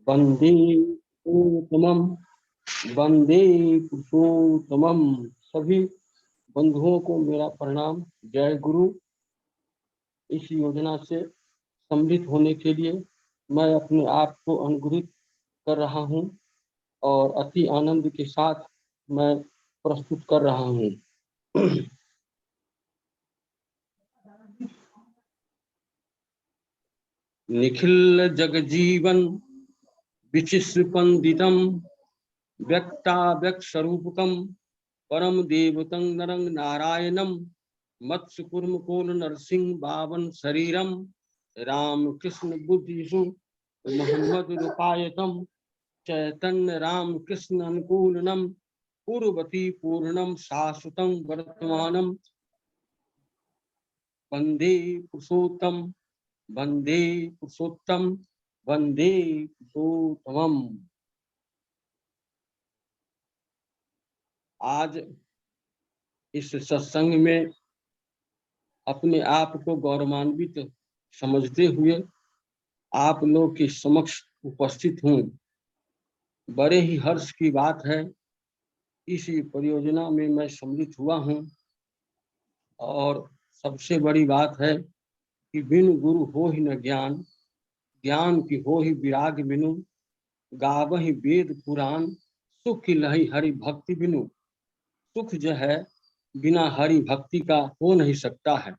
वंदे पुरुषोत्तमम, वंदे पुरुषोत्तमम। सभी बंधुओं को मेरा प्रणाम, जय गुरु। इस योजना से सम्मिलित होने के लिए मैं अपने आप को अनुग्रहित कर रहा हूं और अति आनंद के साथ मैं प्रस्तुत कर रहा हूं। निखिल जगजीवन विचित्र पंडितम व्यक्ताव्यक्त स्वरूपकम परम देवतं नरं नारायणं मत्स्यकूर्म कोल नरसिंह बावन शरीरम राम कृष्ण बुद्धिषु मोहम्मद रूपायतम चैतन्य राम कृष्ण अनुकूलनम पूर्वती पूर्णम शाश्वतं वर्तमानम वंदे पुरुषोत्तम, वंदे पुरुषोत्तम, वंदे पुरुषोत्तमम। आज इस सत्संग में अपने आप को गौरवान्वित समझते हुए आप लोग के समक्ष उपस्थित हूँ। बड़े ही हर्ष की बात है, इसी परियोजना में मैं सम्मिलित हुआ हूँ। और सबसे बड़ी बात है कि बिनु गुरु हो ही न ज्ञान, ज्ञान की हो ही विराग बिनु, गावहि वेद पुराण, सुख लहि हरि भक्ति बिनु। सुख जो है बिना हरि भक्ति का हो नहीं सकता है,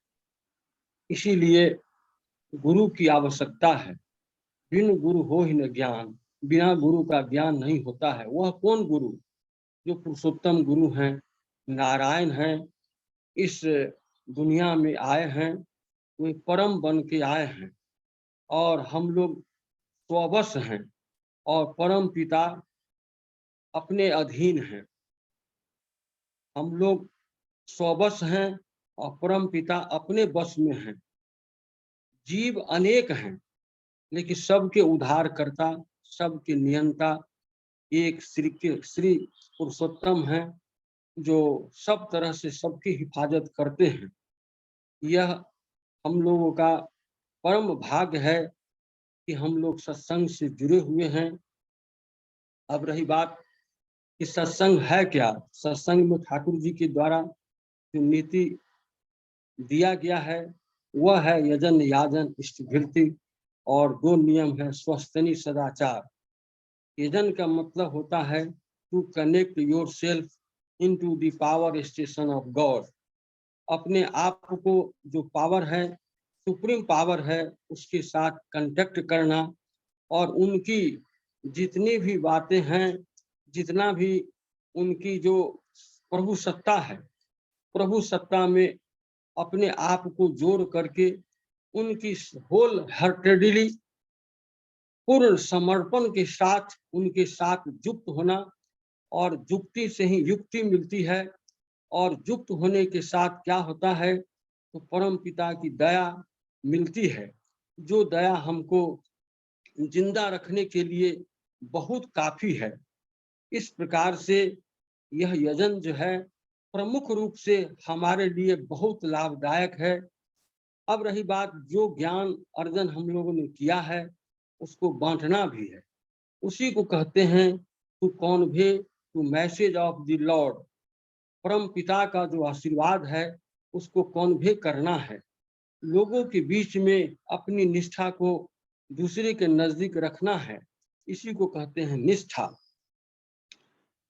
इसीलिए गुरु की आवश्यकता है। बिनु गुरु हो ही न ज्ञान, बिना गुरु का ज्ञान नहीं होता है। वह कौन गुरु? जो पुरुषोत्तम गुरु हैं, नारायण हैं, इस दुनिया में आए हैं, वे परम बन के आए हैं और हम लोग स्ववश हैं और परम पिता अपने अधीन हैं। हम लोग स्ववश हैं और परम पिता अपने वश में हैं। जीव अनेक हैं, लेकिन सबके उद्धारकर्ता, सबके नियंता एक श्री पुरुषोत्तम हैं, जो सब तरह से सबकी हिफाजत करते हैं। यह हम लोगों का परम भाग्य है कि हम लोग सत्संग से जुड़े हुए हैं। अब रही बात कि सत्संग है क्या। सत्संग में ठाकुर जी के द्वारा जो नीति दिया गया है वह है यजन याजन इष्टभृति, और दो नियम है स्वस्थनी सदाचार। यजन का मतलब होता है to connect yourself into the power station of God. अपने आप को जो पावर है, सुप्रीम पावर है, उसके साथ कांटेक्ट करना और उनकी जितनी भी बातें हैं, जितना भी उनकी जो प्रभु सत्ता है, प्रभु सत्ता में अपने आप को जोड़ करके उनकी होल हार्टेडली पूर्ण समर्पण के साथ उनके साथ युक्त होना। और युक्ति से ही युक्ति मिलती है, और युक्त होने के साथ क्या होता है तो परम पिता की दया मिलती है, जो दया हमको जिंदा रखने के लिए बहुत काफी है। इस प्रकार से यह यजन जो है प्रमुख रूप से हमारे लिए बहुत लाभदायक है। अब रही बात, जो ज्ञान अर्जन हम लोगों ने किया है उसको बांटना भी है। उसी को कहते हैं to convey to message of the Lord. परम पिता का जो आशीर्वाद है उसको कॉन्वे करना है, लोगों के बीच में अपनी निष्ठा को दूसरे के नजदीक रखना है। इसी को कहते हैं निष्ठा।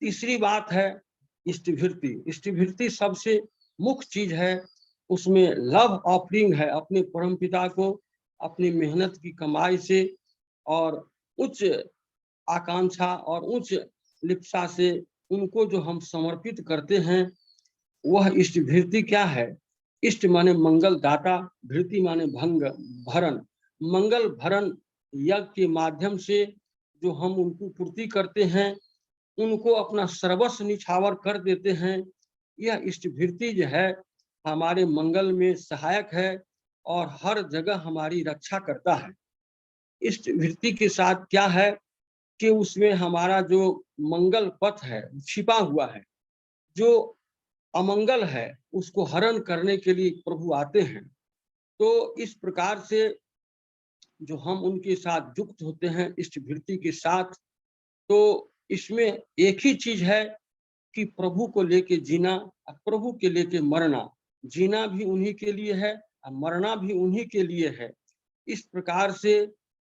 तीसरी बात है इष्टभृति। इष्टभृति सबसे मुख्य चीज है, उसमें लव ऑफरिंग है अपने परम पिता को, अपनी मेहनत की कमाई से और उच्च आकांक्षा और उच्च लिप्सा से उनको जो हम समर्पित करते हैं, वह इष्टभृति क्या है। इष्ट माने मंगल दाता, भृति माने भंग भरण। मंगल भरण यज्ञ के माध्यम से जो हम उनको पूर्ति करते हैं, उनको अपना सर्वस्व निछावर कर देते हैं। यह इष्टभृति जो है हमारे मंगल में सहायक है और हर जगह हमारी रक्षा करता है। इष्टभृति के साथ क्या है कि उसमें हमारा जो मंगल पथ है छिपा हुआ है, जो अमंगल है उसको हरण करने के लिए प्रभु आते हैं। तो इस प्रकार से जो हम उनके साथ युक्त होते हैं इष्ट भृति के साथ, तो इसमें एक ही चीज है कि प्रभु को लेके जीना, प्रभु के लेके मरना। जीना भी उन्हीं के लिए है और मरना भी उन्हीं के लिए है। इस प्रकार से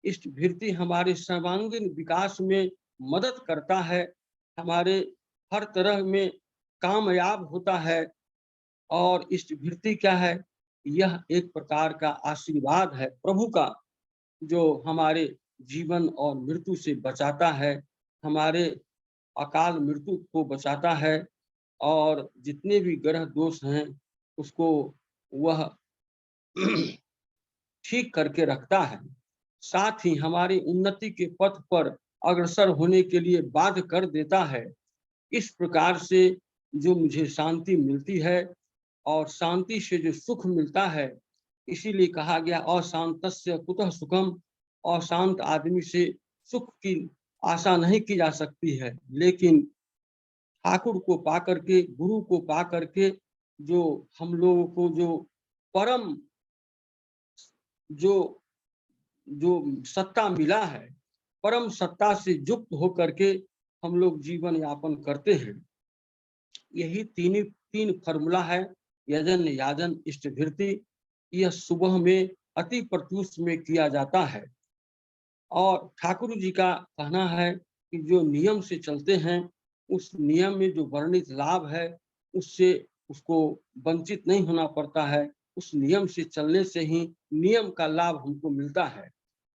इष्ट भृति हमारे सर्वांगीण विकास में मदद करता है, हमारे हर तरह में कामयाब होता है। और इष्ट भृति क्या है? यह एक प्रकार का आशीर्वाद है प्रभु का, जो हमारे जीवन और मृत्यु से बचाता है, हमारे अकाल मृत्यु को बचाता है, और जितने भी ग्रह दोष हैं उसको वह ठीक करके रखता है। साथ ही हमारी उन्नति के पथ पर अग्रसर होने के लिए बाध्य कर देता है। इस प्रकार से जो मुझे शांति मिलती है, और शांति से जो सुख मिलता है, इसीलिए कहा गया अशांतस्य कुतः सुखम, अशांत आदमी से सुख की आशा नहीं की जा सकती है। लेकिन ठाकुर को पा करके, गुरु को पा करके जो हम लोगों को जो परम जो जो सत्ता मिला है, परम सत्ता से युक्त होकर के हम लोग जीवन यापन करते हैं। यही तीन फॉर्मूला है, यजन याजन इष्ट भृति। यह सुबह में अति प्रत्युष में किया जाता है। और ठाकुर जी का कहना है कि जो नियम से चलते हैं, उस नियम में जो वर्णित लाभ है उससे उसको वंचित नहीं होना पड़ता है। उस नियम से चलने से ही नियम का लाभ हमको मिलता है।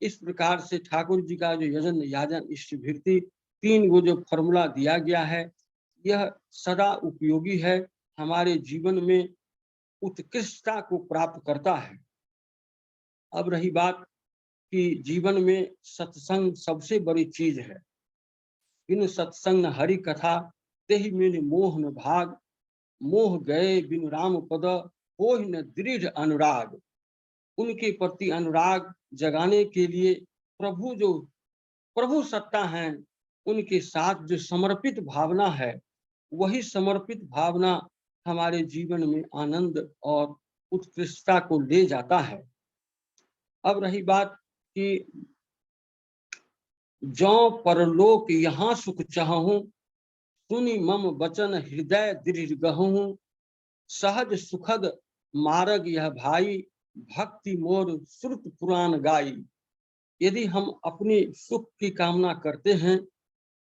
इस प्रकार से ठाकुर जी का जो यजन याजन इष्ट भृति तीन वो जो फॉर्मूला दिया गया है, यह सदा उपयोगी है, हमारे जीवन में उत्कृष्टता को प्राप्त करता है। अब रही बात कि जीवन में सत्संग सबसे बड़ी चीज है। बिन सत्संग हरि कथा तेहि में मोह न भाग, मोह गए बिन राम पद हो न दृढ़ अनुराग। उनके प्रति अनुराग जगाने के लिए प्रभु सत्ता है, उनके साथ जो समर्पित भावना है, वही समर्पित भावना हमारे जीवन में आनंद और उत्कृष्टता को ले जाता है। अब रही बात कि जौ परलोक यहाँ सुख चाहूं, सुनि मम वचन हृदय दृढ़ गहूं। सहज सुखद मार्ग यह भाई, भक्ति मोर श्रुत पुराण गाई। यदि हम अपने सुख की कामना करते हैं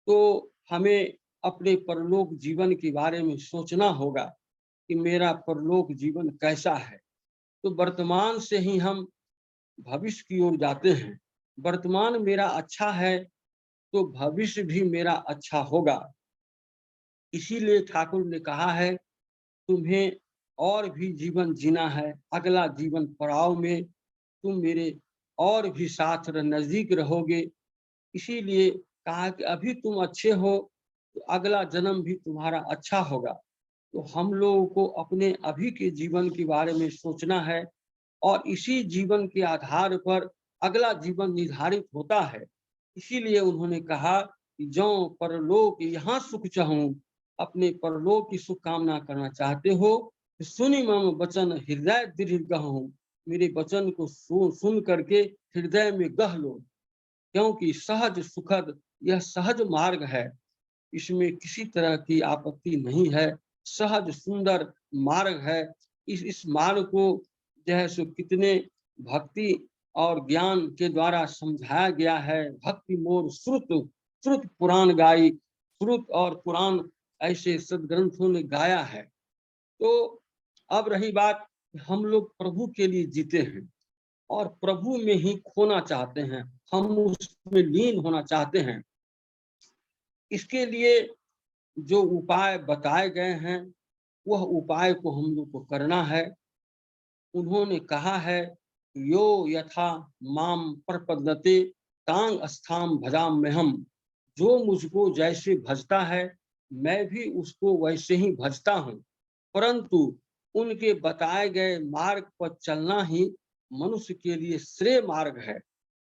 तो हमें अपने परलोक जीवन के बारे में सोचना होगा कि मेरा परलोक जीवन कैसा है। तो वर्तमान से ही हम भविष्य की ओर जाते हैं। वर्तमान मेरा अच्छा है तो भविष्य भी मेरा अच्छा होगा। इसीलिए ठाकुर ने कहा है तुम्हें और भी जीवन जीना है, अगला जीवन पड़ाव में तुम मेरे और भी साथ नजदीक रहोगे। इसीलिए कहा कि अभी तुम अच्छे हो तो अगला जन्म भी तुम्हारा अच्छा होगा। तो हम लोगों को अपने अभी के जीवन के बारे में सोचना है, और इसी जीवन के आधार पर अगला जीवन निर्धारित होता है। इसीलिए उन्होंने कहा कि जो परलोक यहाँ सुख चाहूं, अपने परलोक की सुख कामना करना चाहते हो तो सुनि मम वचन हृदय दृढ़ गहूं। मेरे वचन को सुन करके हृदय में गह लो, क्योंकि सहज सुखद यह सहज मार्ग है, इसमें किसी तरह की आपत्ति नहीं है। सहज सुंदर मार्ग है। इस मार्ग को जो है सो कितने भक्ति और ज्ञान के द्वारा समझाया गया है। भक्ति मोर श्रुत श्रुत पुराण गाई। श्रुत और पुराण ऐसे सदग्रंथों ने गाया है। तो अब रही बात, हम लोग प्रभु के लिए जीते हैं और प्रभु में ही खोना चाहते हैं, हम उसमें लीन होना चाहते हैं। इसके लिए जो उपाय बताए गए हैं, वह उपाय को हम लोग को करना है। उन्होंने कहा है यो यथा माम प्रपद्यते तांग स्थाम भजाम में हम। जो मुझको जैसे भजता है मैं भी उसको वैसे ही भजता हूँ, परंतु उनके बताए गए मार्ग पर चलना ही मनुष्य के लिए श्रेय मार्ग है,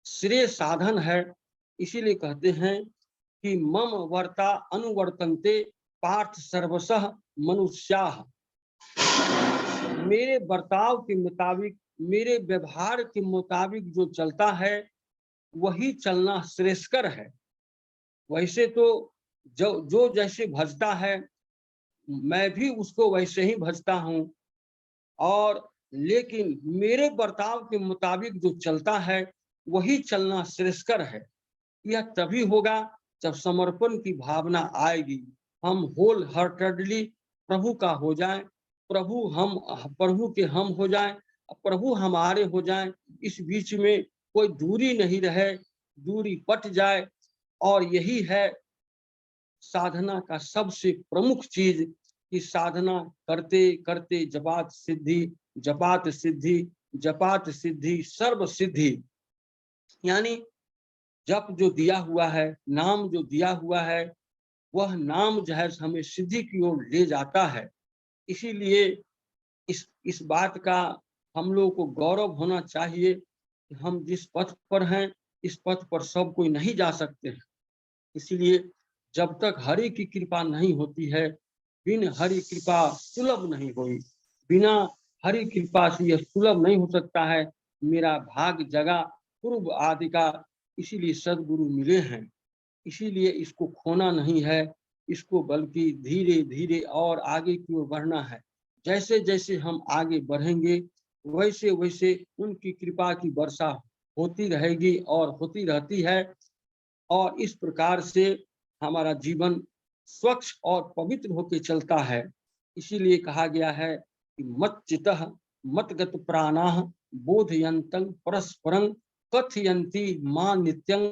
श्रेय साधन है। इसीलिए कहते हैं कि मम वर्ता अनुवर्तन्ते पार्थ सर्वशः मनुष्याः। मेरे बर्ताव के मुताबिक, मेरे व्यवहार के मुताबिक जो चलता है वही चलना श्रेष्ठकर है। वैसे तो जो जैसे भजता है मैं भी उसको वैसे ही भजता हूँ, और लेकिन मेरे बर्ताव के मुताबिक जो चलता है वही चलना श्रेष्ठकर है। यह तभी होगा जब समर्पण की भावना आएगी, हम होल हार्टेडली प्रभु का हो जाएं, प्रभु के हम हो जाएं, प्रभु हमारे हो जाएं। इस बीच में कोई दूरी नहीं रहे, दूरी पट जाए। और यही है साधना का सबसे प्रमुख चीज कि साधना करते करते जपात सिद्धि, जपात सिद्धि, जपात सिद्धि, सर्व सिद्धि। यानी जप जो दिया हुआ है, नाम जो दिया हुआ है, वह नाम जो है हमें सिद्धि की ओर ले जाता है। इसीलिए इस बात का हम लोग को गौरव होना चाहिए कि हम जिस पथ पर हैं, इस पथ पर सब कोई नहीं जा सकते हैं। इसलिए जब तक हरि की कृपा नहीं होती है, बिन हरि कृपा सुलभ नहीं हुई, बिना हरि कृपा से यह सुलभ नहीं हो सकता है। मेरा भाग जगा पूर्व आदि का, इसीलिए सदगुरु मिले हैं। इसीलिए इसको खोना नहीं है, इसको बल्कि धीरे धीरे और आगे की ओर बढ़ना है। जैसे जैसे हम आगे बढ़ेंगे वैसे वैसे उनकी कृपा की वर्षा होती रहेगी और होती रहती है। और इस प्रकार से हमारा जीवन स्वच्छ और पवित्र होकर चलता है। इसीलिए कहा गया है कि मत चितः मत गत प्राणाः बोधयन्तं परस्परं कथयन्ति मां नित्यं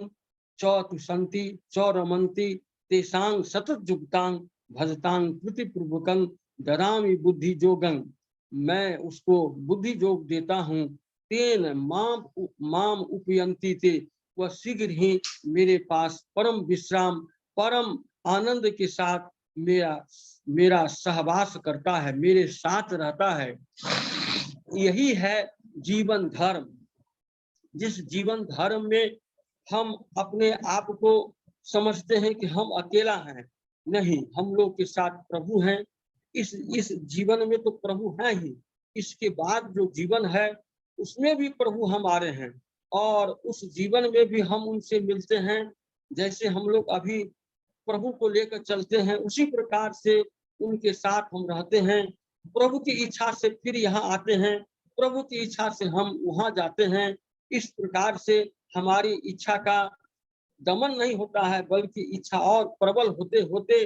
चौतुसन्ति चौरमन्ति तेषां सततयुक्तां भजतां कृतिपूर्वकं ददामि बुद्धि जोगं। मैं उसको बुद्धि जोग देता हूँ। तेन माम उपयन्ति ते, वह शीघ्र ही मेरे पास परम विश्राम, परम आनंद के साथ मेरा सहवास करता है, मेरे साथ रहता है। यही है जीवन धर्म। जिस जीवन धर्म में हम अपने आप को समझते हैं कि हम अकेला हैं, नहीं, हम लोग के साथ प्रभु हैं। इस जीवन में तो प्रभु हैं ही, इसके बाद जो जीवन है उसमें भी प्रभु हमारे हैं, और उस जीवन में भी हम उनसे मिलते हैं। जैसे हम लोग अभी प्रभु को लेकर चलते हैं, उसी प्रकार से उनके साथ हम रहते हैं। प्रभु की इच्छा से फिर यहाँ आते हैं, प्रभु की इच्छा से हम वहां जाते हैं। इस प्रकार से हमारी इच्छा का दमन नहीं होता है, बल्कि इच्छा और प्रबल होते होते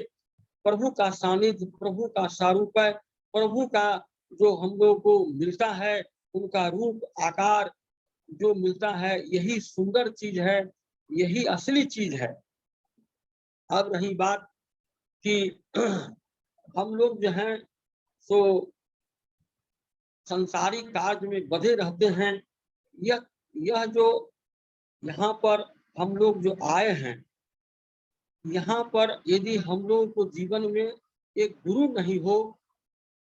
प्रभु का सानिध्य, प्रभु का सारूप है, प्रभु का जो हम लोग को मिलता है, उनका रूप आकार जो मिलता है, यही सुंदर चीज है, यही असली चीज है। अब रही बात कि हम लोग जो हैं सो संसारिक कार्य में बधे रहते हैं। यह जो यहाँ पर हम लोग जो आए हैं, यहाँ पर यदि हम लोग को जीवन में एक गुरु नहीं हो,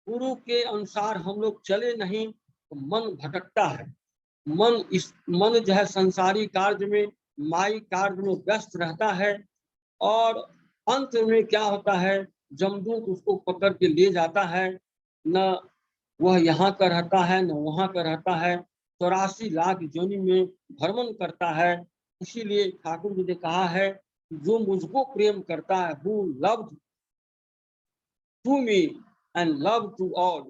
गुरु के अनुसार हम लोग चले नहीं, तो मन भटकता है। मन जो है संसारी कार्य में, माई कार्य में व्यस्त रहता है, और अंत में क्या होता है, जमदूत उसको पकड़ के ले जाता है। न वह यहाँ का रहता है, न वहाँ का रहता है, 84 लाख योनि में भ्रमण करता है। इसीलिए ठाकुर जी ने कहा है, जो मुझको प्रेम करता है, who loved to me and love to all।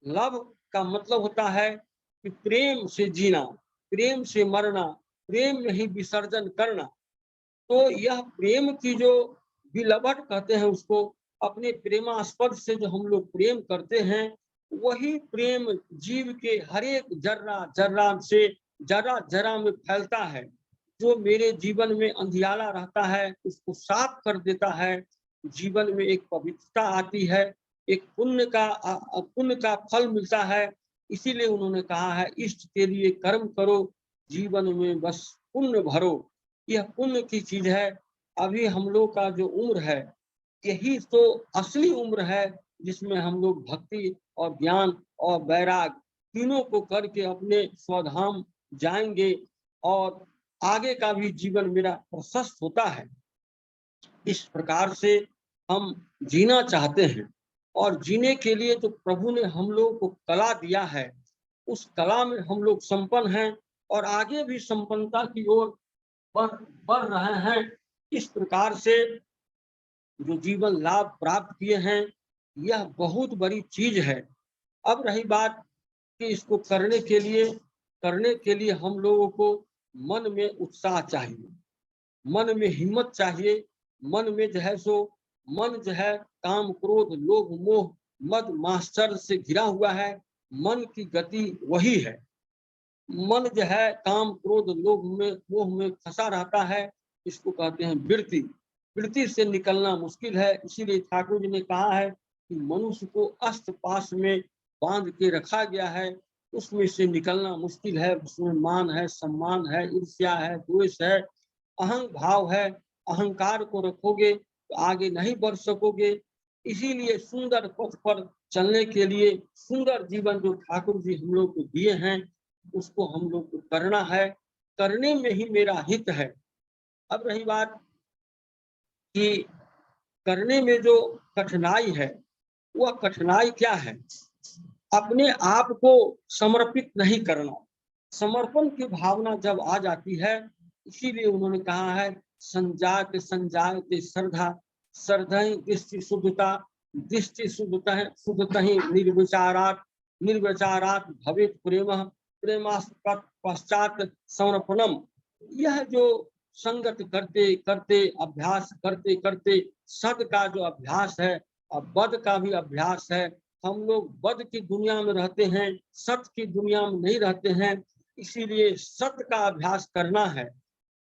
Love का मतलब होता है कि प्रेम से जीना, प्रेम से मरना, प्रेम में ही विसर्जन करना। तो यह प्रेम की जो बिलवट कहते हैं उसको, अपने प्रेमास्पद से जो हम लोग प्रेम करते हैं, वही प्रेम जीव के हर एक जर्रा जर्रा से, जरा जरा में फैलता है। जो मेरे जीवन में अंधियारा रहता है उसको साफ कर देता है। जीवन में एक पवित्रता आती है, एक पुण्य का फल मिलता है। इसीलिए उन्होंने कहा है, इष्ट के लिए कर्म करो, जीवन में बस पुण्य भरो। यह पुण्य की चीज है। अभी हम लोग का जो उम्र है, यही तो असली उम्र है, जिसमें हम लोग भक्ति और ज्ञान और वैराग तीनों को करके अपने स्वधाम जाएंगे, और आगे का भी जीवन मेरा प्रशस्त होता है। इस प्रकार से हम जीना चाहते हैं। और जीने के लिए जो प्रभु ने हम लोगों को कला दिया है, उस कला में हम लोग संपन्न हैं और आगे भी संपन्नता की ओर बढ़ रहे हैं। इस प्रकार से जो जीवन लाभ प्राप्त किए हैं, यह बहुत बड़ी चीज है। अब रही बात कि इसको करने के लिए हम लोगों को मन में उत्साह चाहिए, मन में हिम्मत चाहिए। मन में जो है सो मन जो है काम क्रोध लोभ मोह मद मात्सर्य से घिरा हुआ है। मन की गति वही है। मन जो है काम क्रोध लोभ में मोह में फंसा रहता है। इसको कहते हैं वृत्ति। वृत्ति से निकलना मुश्किल है। इसीलिए ठाकुर जी ने कहा है कि मनुष्य को अस्त पास में बांध के रखा गया है, उसमें से निकलना मुश्किल है। उसमें मान है, सम्मान है, ईर्ष्या है, द्वेष है, अहंग भाव है। अहंकार को रखोगे तो आगे नहीं बढ़ सकोगे। इसीलिए सुंदर पथ पर चलने के लिए सुंदर जीवन जो ठाकुर जी हम लोग को दिए हैं, उसको हम लोग को करना है। करने में ही मेरा हित है। अब रही बात कि करने में जो कठिनाई है, वह कठिनाई क्या है? अपने आप को समर्पित नहीं करना। समर्पण की भावना जब आ जाती है, इसीलिए उन्होंने कहा है संजात संजायते श्रद्धा, श्रद्धि दृष्टि शुद्धता, दृष्टि शुद्धता ही निर्विचारात भवेत प्रेम, प्रेमास्पद पश्चात समर्पणम। यह जो संगत करते करते अभ्यास करते करते सद का जो अभ्यास है और बद का भी अभ्यास है। हम लोग बद की दुनिया में रहते हैं, सत की दुनिया में नहीं रहते हैं। इसीलिए सत का अभ्यास करना है।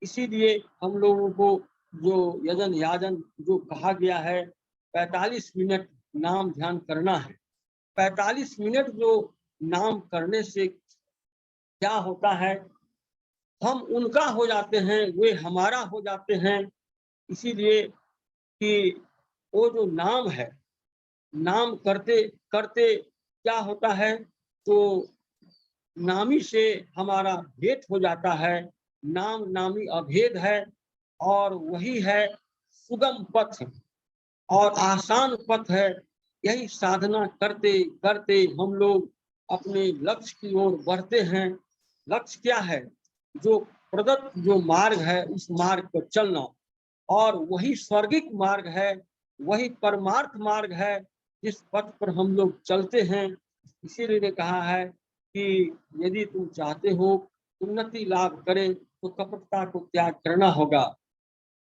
इसीलिए हम लोगों को जो यजन याजन जो कहा गया है, 45 मिनट नाम ध्यान करना है। 45 मिनट जो नाम करने से क्या होता है, हम उनका हो जाते हैं, वे हमारा हो जाते हैं। इसीलिए कि वो जो नाम है, नाम करते करते क्या होता है, तो नामी से हमारा भेंट हो जाता है। नाम नामी अभेद है और वही है सुगम पथ और आसान पथ है। यही साधना करते करते हम लोग अपने लक्ष्य की ओर बढ़ते हैं। लक्ष्य क्या है? जो प्रदत्त जो मार्ग है, उस मार्ग पर चलना, और वही स्वर्गिक मार्ग है, वही परमार्थ मार्ग है जिस पथ पर हम लोग चलते हैं। इसीलिए ने कहा है कि यदि तुम चाहते हो उन्नति लाभ करे तो कपटता को त्याग करना होगा।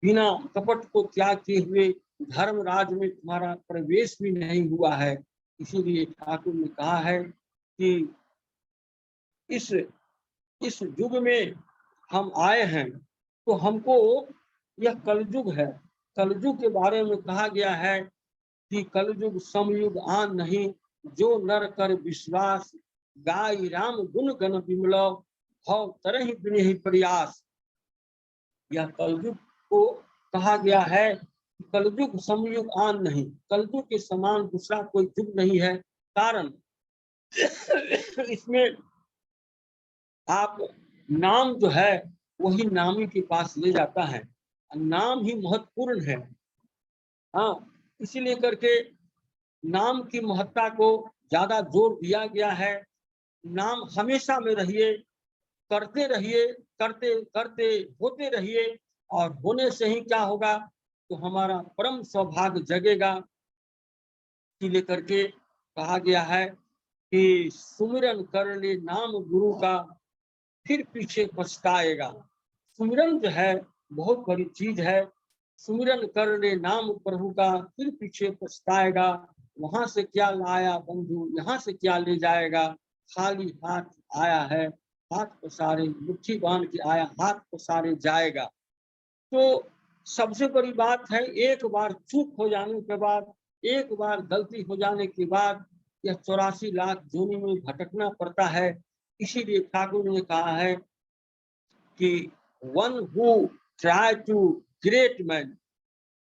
बिना कपट को त्याग किए हुए धर्मराज में तुम्हारा प्रवेश भी नहीं हुआ है। इसीलिए ठाकुर ने कहा है कि इस युग में हम आए हैं, तो हमको यह कलयुग है। कलयुग के बारे में कहा गया है कि कलयुग समयुग आन नहीं, जो नर कर विश्वास, गाय राम गुण गण विमल, भव तरहि बिनेहि प्रयास। यह कलयुग को कहा गया है। कलयुग समयुग आन नहीं, कलयुग के समान दूसरा कोई युग नहीं है। कारण इसमें आप नाम जो है वही नामी के पास ले जाता है। नाम ही महत्वपूर्ण है। हाँ, इसीलिए करके नाम की महत्ता को ज्यादा जोर दिया गया है। नाम हमेशा में रहिए, करते रहिए, करते करते होते रहिए, और होने से ही क्या होगा, तो हमारा परम सौभाग्य जगेगा। इसीलिए करके कहा गया है कि सुमिरन कर ले नाम गुरु का, फिर पीछे पछताएगा। सुमिरन जो है बहुत बड़ी चीज है। सुमिरन कर ले नाम प्रभु का, फिर पीछे पछताएगा। वहां से क्या लाया बंधु, यहाँ से क्या ले जाएगा। खाली हाथ आया है, हाथ पसारे, मुट्ठी बांध के आया, हाथ पसारे जाएगा। तो सबसे बड़ी बात है, एक बार चूक हो जाने के बाद, एक बार गलती हो जाने के बाद यह 84 लाख जोनी में भटकना पड़ता है। इसीलिए ठाकुर ने कहा है कि one who try to great man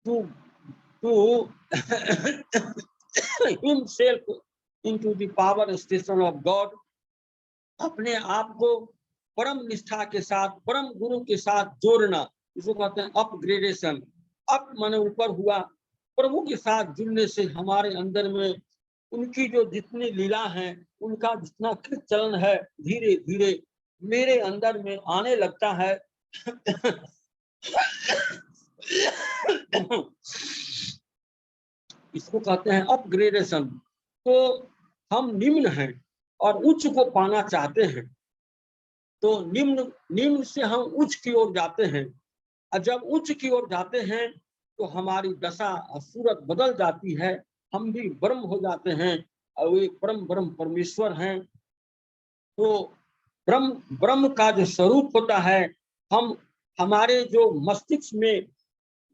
to himself into the power station of God, अपने आप को परम निष्ठा के साथ, परम गुरु के साथ जोड़ना, इसको कहते हैं अपग्रेडेशन। अप माने ऊपर हुआ, प्रभु के साथ जुड़ने से हमारे अंदर में उनकी जो जितनी लीला है, उनका जितना कृत चलन है, धीरे धीरे मेरे अंदर में आने लगता है। इसको कहते हैं अपग्रेडेशन। तो हम निम्न हैं और उच्च को पाना चाहते हैं, तो निम्न निम्न से हम उच्च की ओर जाते हैं, और जब उच्च की ओर जाते हैं तो हमारी दशा और सूरत बदल जाती है, हम भी ब्रह्म हो जाते हैं और वे परम ब्रह्म परमेश्वर हैं। तो ब्रह्म ब्रह्म का जो स्वरूप होता है, हम हमारे जो मस्तिष्क में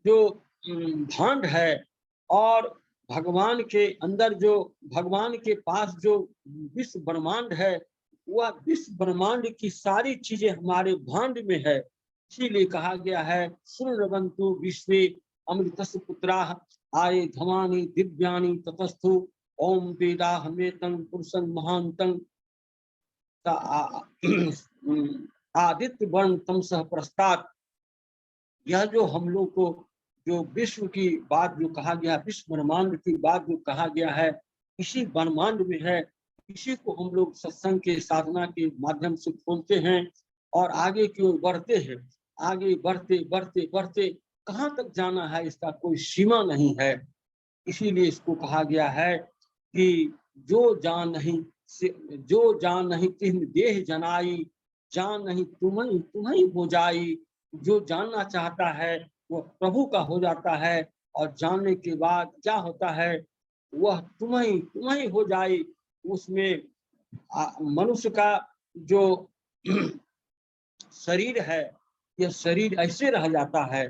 जो भांड है और भगवान के अंदर जो भगवान के पास जो विश्व ब्रह्मांड है, वह विश्व ब्रह्मांड की सारी चीजें हमारे भांड में है। इसीलिए कहा गया है सुरवंतु विश्वे अमृतस्य पुत्राः आये धमानि दिव्यानि ततस्थु ओम वेदा हमेतं पुरुषं महान्तं आदित्य वर्ण तमसः प्रस्तात्। यह जो हम लोग को जो विश्व की बात जो कहा गया, विश्व ब्रह्मांड की बात जो कहा गया है, इसी ब्रह्मांड में है। इसी को हम लोग सत्संग के साधना के माध्यम से खोलते हैं और आगे की ओर बढ़ते हैं। आगे बढ़ते बढ़ते बढ़ते कहाँ तक जाना है, इसका कोई सीमा नहीं है। इसीलिए इसको कहा गया है कि जो जान नहीं तिन देह जनाई, जान नहीं तुम्हें तुम्हें हो जाई। जो जानना चाहता है वह प्रभु का हो जाता है, और जानने के बाद क्या होता है, वह तुम्हें हो जाए। उसमें मनुष्य का जो शरीर है, यह शरीर ऐसे रह जाता है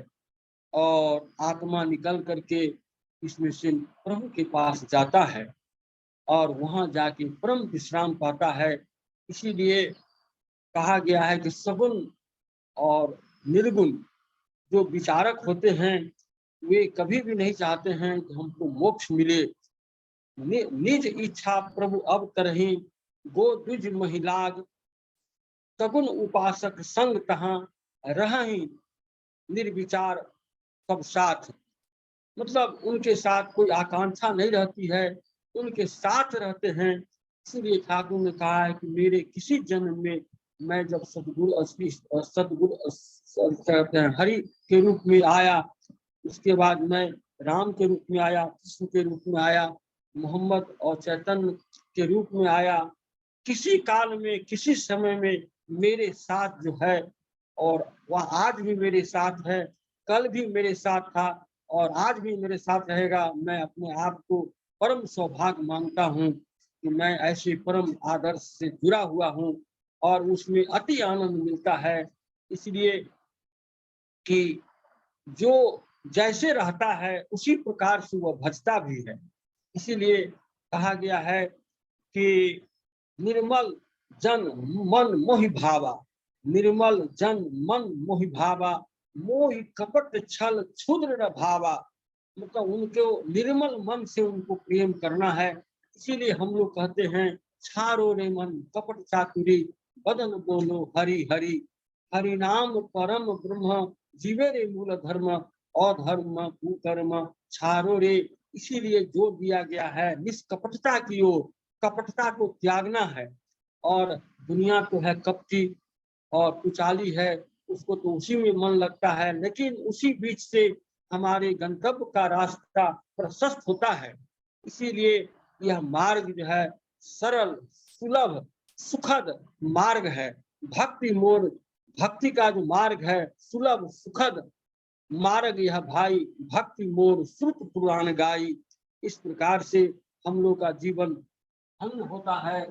और आत्मा निकल करके इसमें से प्रभु के पास जाता है और वहां जाके परम विश्राम पाता है। इसीलिए कहा गया है कि सगुण और निर्गुण जो विचारक होते हैं, वे कभी भी नहीं चाहते हैं कि हमको मोक्ष मिले। निज इच्छा प्रभु अब करही, गो द्विज महिलाग, सगुण उपासक संग तहाँ रही, निर्विचार सब साथ। मतलब उनके साथ कोई आकांक्षा नहीं रहती है, उनके साथ रहते हैं। इसलिए ठाकुर ने कहा है कि मेरे किसी जन्म में मैं जब सतगुरु हरि के रूप में आया, उसके बाद मैं राम के रूप में आया, कृष्ण के रूप में आया, मोहम्मद और चैतन्य के रूप में आया। किसी काल में किसी समय में मेरे साथ जो है, और वह आज भी मेरे साथ है, कल भी मेरे साथ था और आज भी मेरे साथ रहेगा। मैं अपने आप को परम सौभाग्य मानता हूँ कि मैं ऐसे परम आदर्श से जुड़ा हुआ हूँ और उसमें अति आनंद मिलता है। इसलिए कि जो जैसे रहता है उसी प्रकार से वह भजता भी है। इसीलिए कहा गया है कि निर्मल जन मन मोहि भावा, निर्मल जन मन मोहि भावा, मोहि कपट छल क्षुद्र भावा। मतलब उनको निर्मल मन से उनको प्रेम करना है। इसीलिए हम लोग कहते हैं छारो रे मन कपट चातुरी, बदन बोलो हरि हरि, हरि नाम परम ब्रह्म, जीवे रे मूल धर्म, अधर्म कुकर्म छारो रे। इसीलिए जोर दिया गया है निष्कपटता की ओर, कपटता को त्यागना है। और दुनिया तो है कपटी और कुचाली है, उसको तो उसी में मन लगता है, लेकिन उसी बीच से हमारे गंतव्य का रास्ता प्रशस्त होता है। इसीलिए यह मार्ग जो है सरल सुलभ सुखद मार्ग है। भक्ति मोर, भक्ति का जो मार्ग है सुलभ सुखद मार्ग, यह भाई भक्ति मोर श्रुत पुराण गाई। इस प्रकार से हम लोग का जीवन धन्य होता है,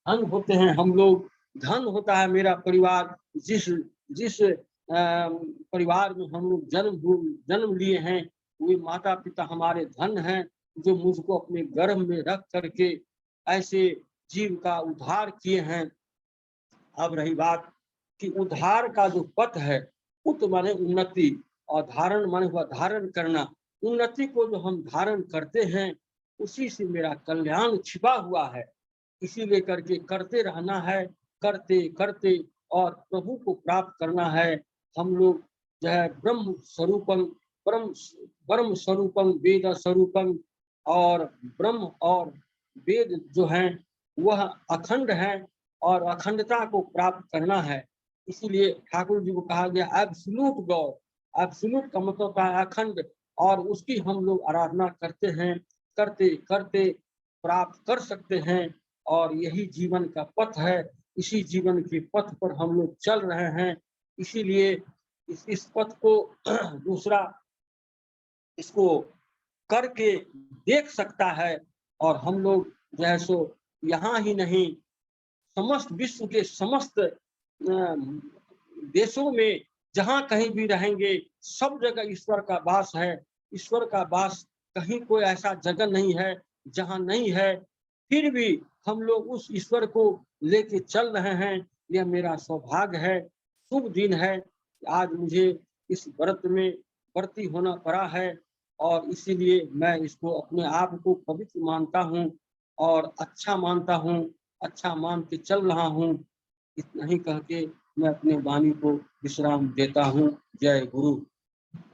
धन होते हैं हम लोग, धन होता है मेरा परिवार। जिस जिस परिवार में हम लोग जन्म लिए हैं, वे माता पिता हमारे धन हैं, जो मुझको अपने गर्भ में रख करके ऐसे जीव का उद्धार किए हैं। अब रही बात कि उद्धार का जो पथ है, उत माने उन्नति और धारण माने हुआ धारण करना। उन्नति को जो हम धारण करते हैं, उसी से मेरा कल्याण छिपा हुआ है। इसीलिए करके करते रहना है, करते करते और प्रभु को प्राप्त करना है। हम लोग जो है ब्रह्म स्वरूपम ब्रह्म ब्रह्म स्वरूपम वेद स्वरूपम, और ब्रह्म और वेद जो है वह अखंड है और अखंडता को प्राप्त करना है। इसीलिए ठाकुर जी को कहा गया एब्सोल्यूट गॉड। एब्सोल्यूट का मतलब होता है अखंड, और उसकी हम लोग आराधना करते हैं, करते करते प्राप्त कर सकते हैं। और यही जीवन का पथ है, इसी जीवन के पथ पर हम लोग चल रहे हैं। इसीलिए इस पथ को दूसरा इसको करके देख सकता है। और हम लोग जो है सो यहाँ ही नहीं, समस्त विश्व के समस्त देशों में जहाँ कहीं भी रहेंगे, सब जगह ईश्वर का वास है। ईश्वर का वास कहीं कोई ऐसा जगह नहीं है जहाँ नहीं है। फिर भी हम लोग उस ईश्वर को लेके चल रहे हैं। यह मेरा सौभाग्य है, शुभ दिन है। आज मुझे इस व्रत में व्रती होना पड़ा है, और इसीलिए मैं इसको अपने आप को पवित्र मानता हूँ और अच्छा मानता हूँ, अच्छा मान के चल रहा हूँ। इतना ही कह के मैं अपने वाणी को विश्राम देता हूँ। जय गुरु।